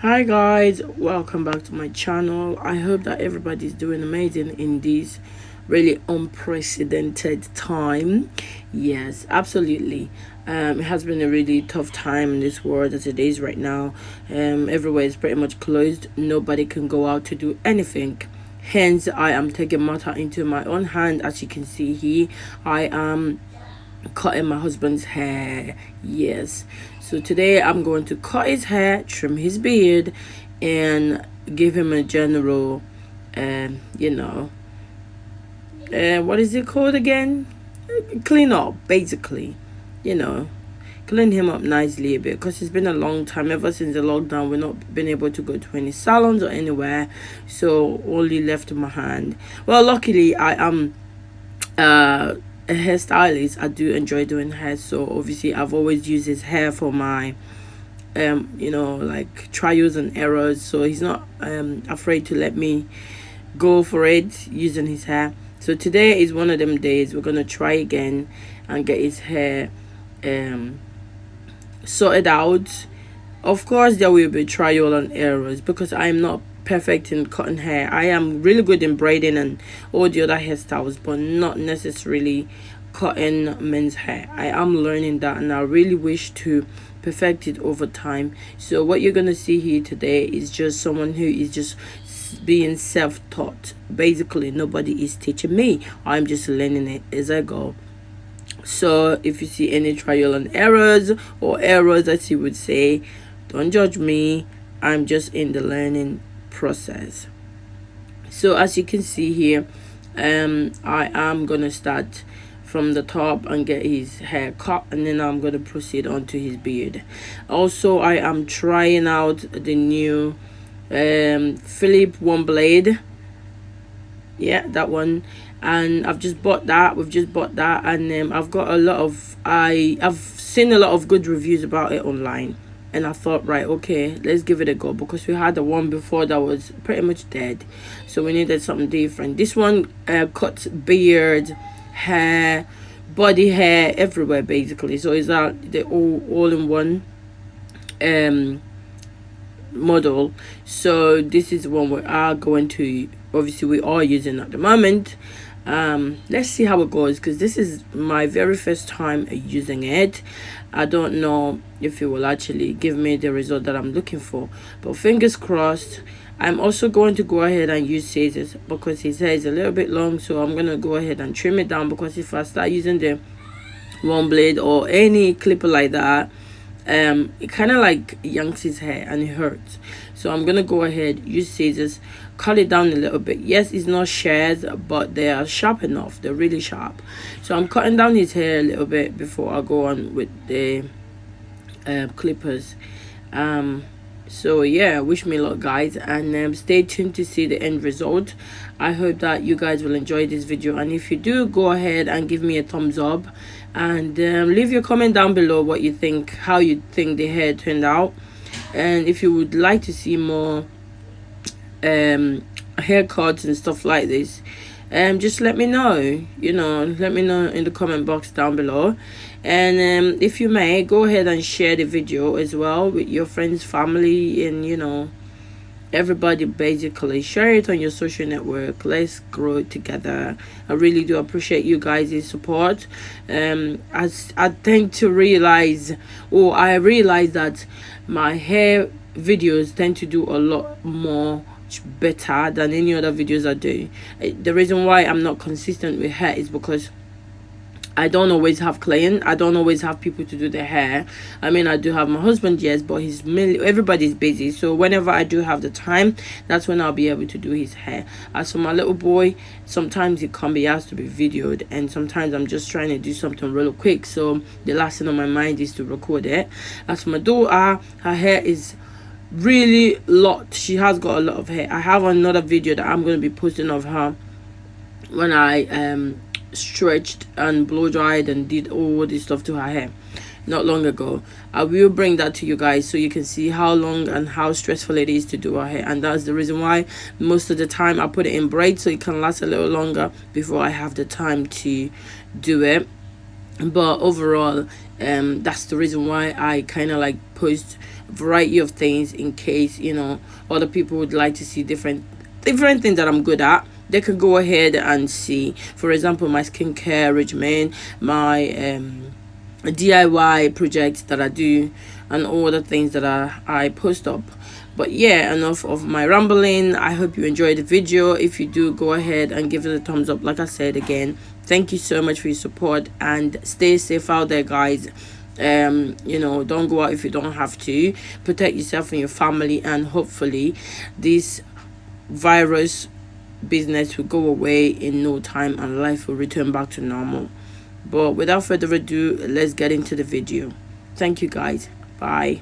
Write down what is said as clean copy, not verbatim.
Hi guys, welcome back to my channel. I hope that everybody's doing amazing in this really unprecedented time. Yes, absolutely. It has been a really tough time in this world as it is right now. Everywhere is pretty much closed. Nobody can go out to do anything. Hence, I am taking matter into my own hand. As you can see here, I am cutting my husband's hair. Yes, so today I'm going to cut his hair, trim his beard, and give him a general you know what is it called again, clean up, basically. you know Clean him up nicely a bit, because it's been a long time ever since the lockdown. We're not been able to go to any salons or anywhere, so only left in my hand. Well, luckily I am a hairstylist. I do enjoy doing hair, so obviously I've always used his hair for my like trials and errors, so he's not afraid to let me go for it using his hair. So today is one of them days we're gonna try again and get his hair sorted out. Of course there will be trial and errors, because I'm not perfect in cutting hair. I am really good in braiding and all the other hairstyles, but not necessarily cutting men's hair. I am learning that, and I really wish to perfect it over time. So what you're gonna see here today is just someone who is just being self-taught. Basically, nobody is teaching me. I'm just learning it as I go. So if you see any trial and errors, or errors as you would say, don't judge me. I'm just in the learning process. So as you can see here, I am gonna start from the top and get his hair cut, and then I'm gonna proceed on to his beard. Also, I am trying out the new Philip one blade. Yeah, that one. And I've just bought that. We've just bought that, and I've got a lot of I've seen a lot of good reviews about it online, and I thought, right, okay, let's give it a go, because we had the one before that was pretty much dead, so we needed something different. This one cuts beard, hair, body hair, everywhere basically. So it's that the all in one model. So this is the one we are going to, obviously we are using at the moment. Let's see how it goes, because this is my very first time using it. I don't know if it will actually give me the result that I'm looking for, but fingers crossed. I'm also going to go ahead and use scissors, because his hair is a little bit long, so I'm gonna go ahead and trim it down, because if I start using the one blade or any clipper like that, it kind of like yanks his hair and it hurts. So I'm gonna go ahead, use scissors, cut it down a little bit. Yes, it's not shears, but they are sharp enough. They're really sharp. So I'm cutting down his hair a little bit before I go on with the clippers. So yeah, wish me luck guys, and stay tuned to see the end result. I hope that you guys will enjoy this video, and if you do, go ahead and give me a thumbs up, and leave your comment down below what you think, how you think the hair turned out, and if you would like to see more haircuts and stuff like this, just let me know. Let me know in the comment box down below, and if you may, go ahead and share the video as well with your friends, family, and everybody. Basically share it on your social network. Let's grow it together. I really do appreciate you guys' support. As I tend to realize, or I realize that my hair videos tend to do a lot more better than any other videos I do. The reason why I'm not consistent with hair is because I don't always have clients. I don't always have people to do their hair. I mean, I do have my husband, yes, but everybody's busy. So whenever I do have the time, that's when I'll be able to do his hair. As for my little boy, sometimes it can be asked to be videoed, and sometimes I'm just trying to do something real quick, so the last thing on my mind is to record it. As for my daughter, her hair is really lot. She has got a lot of hair. I have another video that I'm going to be posting of her when I stretched and blow dried and did all this stuff to her hair not long ago. I will bring that to you guys so you can see how long and how stressful it is to do her hair, and that's the reason why most of the time I put it in braids, so it can last a little longer before I have the time to do it. But overall, that's the reason why I kind of like post a variety of things, in case, you know, other people would like to see different things that I'm good at. They could go ahead and see, for example, my skincare regimen, my DIY projects that I do, and all the things that I post up. But yeah, enough of my rambling. I hope you enjoyed the video. If you do, go ahead and give it a thumbs up. Like I said again, thank you so much for your support, and stay safe out there, guys. You know, don't go out if you don't have to. Protect yourself and your family, and hopefully this virus business will go away in no time and life will return back to normal. But without further ado, let's get into the video. Thank you, guys. Bye.